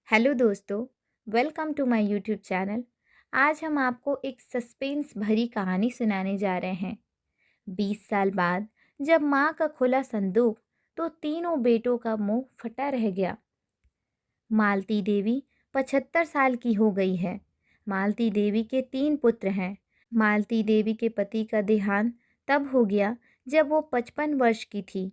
Hello दोस्तों, welcome to my YouTube channel. आज हम आपको एक सस्पेंस भरी कहानी सुनाने जा रहे हैं। 20 साल बाद जब माँ का खुला संदूक तो तीनों बेटों का मुंह फटा रह गया। मालती देवी 75 साल की हो गई है। मालती देवी के 3 पुत्र हैं। मालती देवी के पति का देहांत तब हो गया जब वो 55 वर्ष की थी।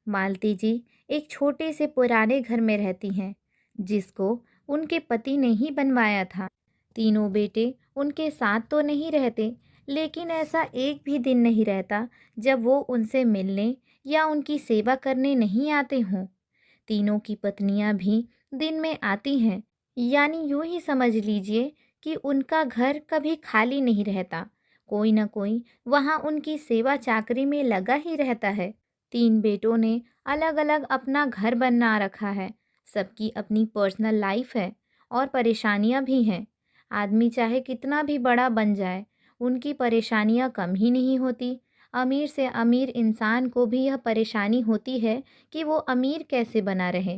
मालती जी एक छोटे से पुराने घर में रहती हैं, जिसको उनके पति ने ही बनवाया था। तीनों बेटे उनके साथ तो नहीं रहते, लेकिन ऐसा एक भी दिन नहीं रहता जब वो उनसे मिलने या उनकी सेवा करने नहीं आते हों। तीनों की पत्नियां भी दिन में आती हैं, यानी यूं ही समझ लीजिए कि उनका घर कभी खाली नहीं रहता। कोई न कोई वहाँ उनकी सेवा चाकरी में लगा ही रहता है। 3 बेटों ने अलग अलग अपना घर बना रखा है। सबकी अपनी पर्सनल लाइफ है और परेशानियां भी हैं। आदमी चाहे कितना भी बड़ा बन जाए, उनकी परेशानियां कम ही नहीं होती। अमीर से अमीर इंसान को भी यह परेशानी होती है कि वो अमीर कैसे बना रहे।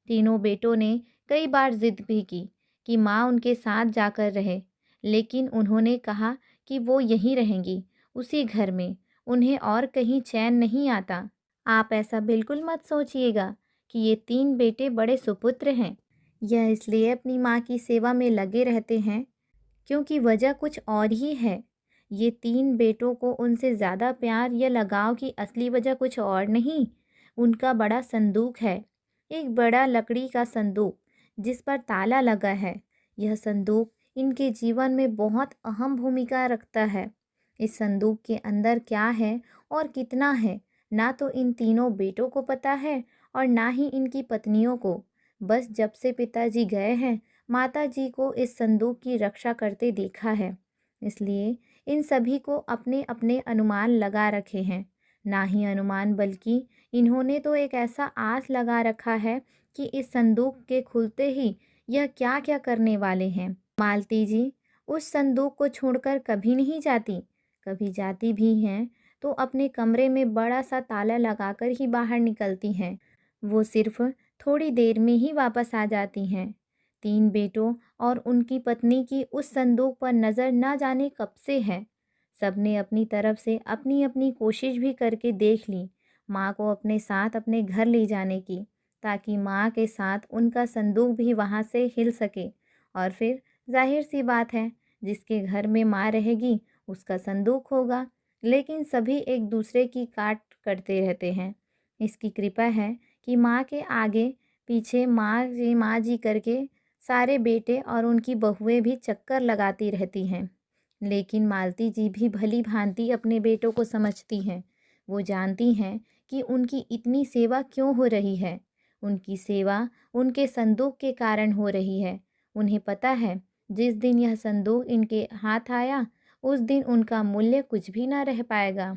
तीनों बेटों ने कई बार जिद भी की कि माँ उनके साथ जाकर रहे, लेकिन उन्होंने कहा कि वो यहीं रहेंगी, उसी घर में। उन्हें और कहीं चैन नहीं आता। आप ऐसा बिल्कुल मत सोचिएगा कि ये 3 बेटे बड़े सुपुत्र हैं। यह इसलिए अपनी माँ की सेवा में लगे रहते हैं क्योंकि वजह कुछ और ही है। ये 3 बेटों को उनसे ज़्यादा प्यार या लगाव की असली वजह कुछ और नहीं, उनका बड़ा संदूक है। एक बड़ा लकड़ी का संदूक जिस पर ताला लगा है। यह संदूक इनके जीवन में बहुत अहम भूमिका रखता है। इस संदूक के अंदर क्या है और कितना है, ना तो इन तीनों बेटों को पता है और ना ही इनकी पत्नियों को। बस जब से पिताजी गए हैं, माता जी को इस संदूक की रक्षा करते देखा है, इसलिए इन सभी को अपने अपने अनुमान लगा रखे हैं। ना ही अनुमान, बल्कि इन्होंने तो एक ऐसा आस लगा रखा है कि इस संदूक के खुलते ही यह क्या क्या करने वाले हैं। मालती जी उस संदूक को छोड़कर कभी नहीं जाती। कभी जाती भी हैं तो अपने कमरे में बड़ा सा ताला लगाकर ही बाहर निकलती हैं। वो सिर्फ थोड़ी देर में ही वापस आ जाती हैं। 3 बेटों और उनकी पत्नी की उस संदूक पर नज़र न जाने कब से है। सबने अपनी तरफ से अपनी अपनी कोशिश भी करके देख ली माँ को अपने साथ अपने घर ले जाने की, ताकि माँ के साथ उनका संदूक भी वहाँ से हिल सके। और फिर जाहिर सी बात है, जिसके घर में माँ रहेगी उसका संदूक होगा। लेकिन सभी एक दूसरे की काट करते रहते हैं। इसकी कृपा है कि माँ के आगे पीछे माँ जी करके सारे बेटे और उनकी बहुएं भी चक्कर लगाती रहती हैं। लेकिन मालती जी भी भली भांति अपने बेटों को समझती हैं। वो जानती हैं कि उनकी इतनी सेवा क्यों हो रही है। उनकी सेवा उनके संदूक के कारण हो रही है। उन्हें पता है, जिस दिन यह संदूक इनके हाथ आया, उस दिन उनका मूल्य कुछ भी ना रह पाएगा।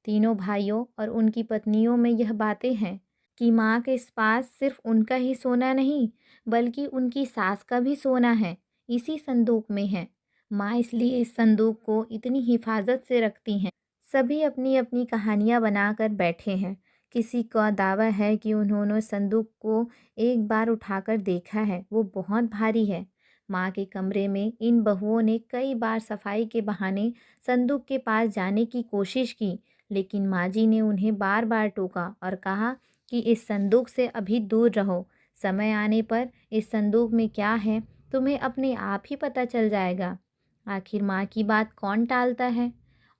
तीनों भाइयों और उनकी पत्नियों में यह बातें हैं कि माँ के पास सिर्फ उनका ही सोना नहीं, बल्कि उनकी सास का भी सोना है, इसी संदूक में है। माँ इसलिए इस संदूक को इतनी हिफाजत से रखती हैं। सभी अपनी अपनी कहानियाँ बनाकर बैठे हैं। किसी का दावा है कि उन्होंने संदूक को एक बार उठाकर देखा है, वो बहुत भारी है। माँ के कमरे में इन बहुओं ने कई बार सफाई के बहाने संदूक के पास जाने की कोशिश की, लेकिन माँ जी ने उन्हें बार बार टोका और कहा कि इस संदूक से अभी दूर रहो। समय आने पर इस संदूक में क्या है तुम्हें अपने आप ही पता चल जाएगा। आखिर माँ की बात कौन टालता है,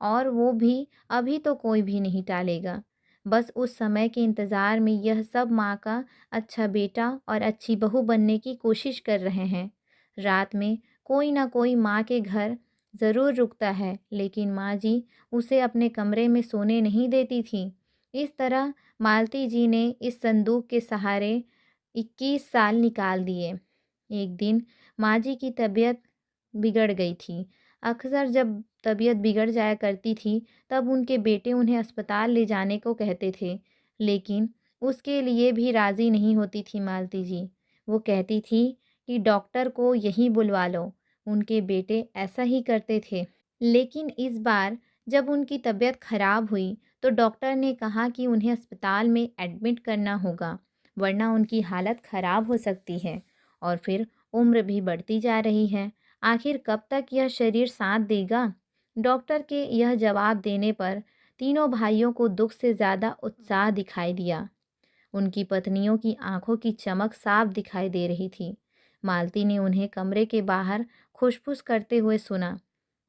और वो भी अभी तो कोई भी नहीं टालेगा। बस उस समय के इंतज़ार में यह सब माँ का अच्छा बेटा और अच्छी बहू बनने की कोशिश कर रहे हैं। रात में कोई ना कोई माँ के घर ज़रूर रुकता है, लेकिन माँ जी उसे अपने कमरे में सोने नहीं देती थी। इस तरह मालती जी ने इस संदूक के सहारे 21 साल निकाल दिए। एक दिन माँ जी की तबीयत बिगड़ गई थी। अक्सर जब तबीयत बिगड़ जाया करती थी, तब उनके बेटे उन्हें अस्पताल ले जाने को कहते थे, लेकिन उसके लिए भी राज़ी नहीं होती थी मालती जी। वो कहती थी कि डॉक्टर को यहीं बुलवा लो। उनके बेटे ऐसा ही करते थे। लेकिन इस बार जब उनकी तबीयत खराब हुई, तो डॉक्टर ने कहा कि उन्हें अस्पताल में एडमिट करना होगा, वरना उनकी हालत ख़राब हो सकती है। और फिर उम्र भी बढ़ती जा रही है। आखिर कब तक यह शरीर साथ देगा? डॉक्टर के यह जवाब देने पर तीनों भाइयों को दुख से ज़्यादा उत्साह दिखाई दिया। उनकी पत्नियों की आंखों की चमक साफ दिखाई दे रही थी। मालती ने उन्हें कमरे के बाहर खुशफुस करते हुए सुना।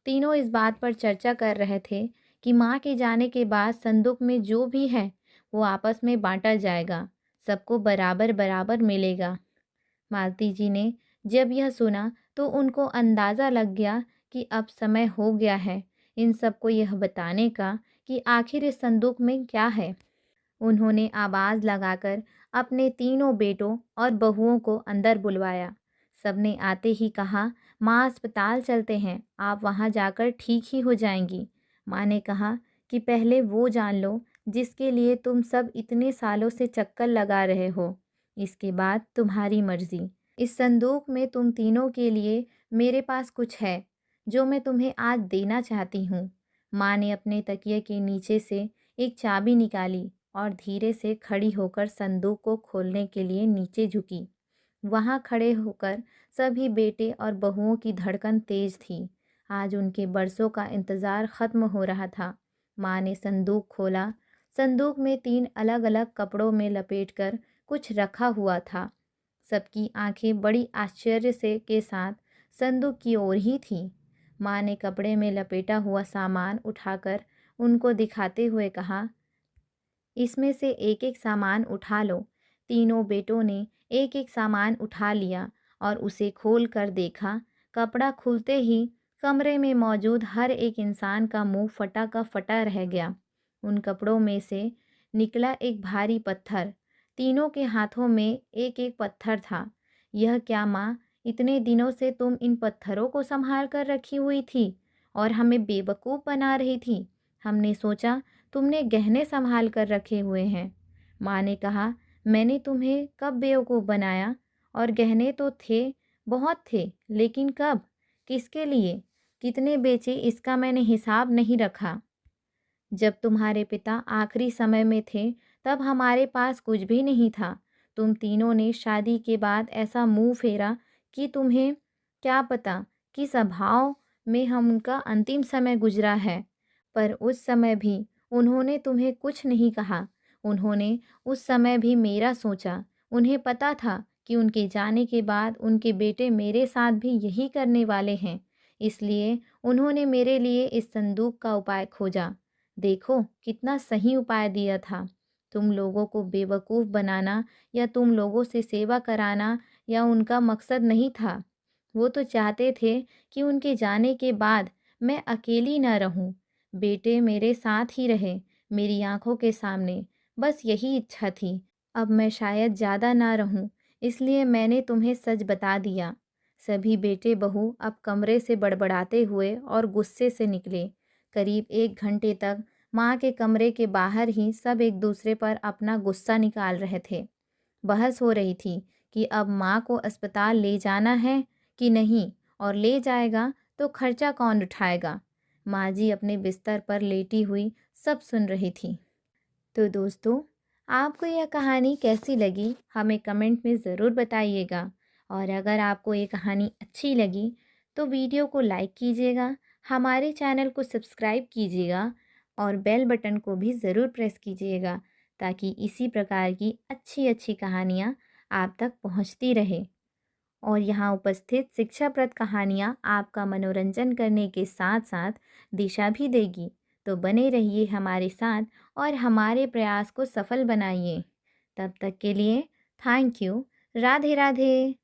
तीनों इस बात पर चर्चा कर रहे थे कि माँ के जाने के बाद संदूक में जो भी है वो आपस में बांटा जाएगा, सबको बराबर बराबर मिलेगा। मालती जी ने जब यह सुना तो उनको अंदाज़ा लग गया कि अब समय हो गया है इन सबको यह बताने का कि आखिर इस संदूक में क्या है। उन्होंने आवाज़ लगाकर अपने तीनों बेटों और बहुओं को अंदर बुलवाया। सबने आते ही कहा, माँ अस्पताल चलते हैं, आप वहाँ जाकर ठीक ही हो जाएंगी। माँ ने कहा कि पहले वो जान लो जिसके लिए तुम सब इतने सालों से चक्कर लगा रहे हो, इसके बाद तुम्हारी मर्जी। इस संदूक में तुम तीनों के लिए मेरे पास कुछ है जो मैं तुम्हें आज देना चाहती हूँ। माँ ने अपने तकिए के नीचे से एक चाबी निकाली और धीरे से खड़ी होकर संदूक को खोलने के लिए नीचे झुकी। वहाँ खड़े होकर सभी बेटे और बहुओं की धड़कन तेज थी। आज उनके बरसों का इंतज़ार ख़त्म हो रहा था। माँ ने संदूक खोला। संदूक में 3 अलग-अलग कपड़ों में लपेटकर कुछ रखा हुआ था। सबकी आंखें बड़ी आश्चर्य से के साथ संदूक की ओर ही थीं। माँ ने कपड़े में लपेटा हुआ सामान उठाकर उनको दिखाते हुए कहा, इसमें से एक एक सामान उठा लो। तीनों बेटों ने एक एक सामान उठा लिया और उसे खोल कर देखा। कपड़ा खुलते ही कमरे में मौजूद हर एक इंसान का मुंह फटा का फटा रह गया। उन कपड़ों में से निकला एक भारी पत्थर। तीनों के हाथों में एक एक पत्थर था। यह क्या माँ, इतने दिनों से तुम इन पत्थरों को संभाल कर रखी हुई थी और हमें बेवकूफ़ बना रही थी। हमने सोचा तुमने गहने संभाल कर रखे हुए हैं। माँ ने कहा, मैंने तुम्हें कब बेवकूफ़ बनाया? और गहने तो थे, बहुत थे, लेकिन कब? किसके लिए? कितने बेचे इसका मैंने हिसाब नहीं रखा। जब तुम्हारे पिता आखिरी समय में थे तब हमारे पास कुछ भी नहीं था। तुम तीनों ने शादी के बाद ऐसा मुंह फेरा कि तुम्हें क्या पता किस अभाव में हम उनका अंतिम समय गुजरा है। पर उस समय भी उन्होंने तुम्हें कुछ नहीं कहा। उन्होंने उस समय भी मेरा सोचा। उन्हें पता था कि उनके जाने के बाद उनके बेटे मेरे साथ भी यही करने वाले हैं। इसलिए उन्होंने मेरे लिए इस संदूक का उपाय खोजा। देखो कितना सही उपाय दिया था। तुम लोगों को बेवकूफ़ बनाना या तुम लोगों से सेवा कराना या उनका मकसद नहीं था। वो तो चाहते थे कि उनके जाने के बाद मैं अकेली न रहूं, बेटे मेरे साथ ही रहे, मेरी आंखों के सामने। बस यही इच्छा थी। अब मैं शायद ज़्यादा ना रहूं, इसलिए मैंने तुम्हें सच बता दिया। सभी बेटे बहू अब कमरे से बड़बड़ाते हुए और गुस्से से निकले। करीब 1 घंटे तक माँ के कमरे के बाहर ही सब एक दूसरे पर अपना गुस्सा निकाल रहे थे। बहस हो रही थी कि अब माँ को अस्पताल ले जाना है कि नहीं, और ले जाएगा तो खर्चा कौन उठाएगा। माँ जी अपने बिस्तर पर लेटी हुई सब सुन रही थी। तो दोस्तों, आपको यह कहानी कैसी लगी हमें कमेंट में ज़रूर बताइएगा। और अगर आपको ये कहानी अच्छी लगी तो वीडियो को लाइक कीजिएगा, हमारे चैनल को सब्सक्राइब कीजिएगा और बेल बटन को भी ज़रूर प्रेस कीजिएगा ताकि इसी प्रकार की अच्छी अच्छी कहानियाँ आप तक पहुँचती रहे। और यहाँ उपस्थित शिक्षाप्रद कहानियाँ आपका मनोरंजन करने के साथ साथ दिशा भी देगी। तो बने रहिए हमारे साथ और हमारे प्रयास को सफल बनाइए। तब तक के लिए थैंक यू। राधे राधे।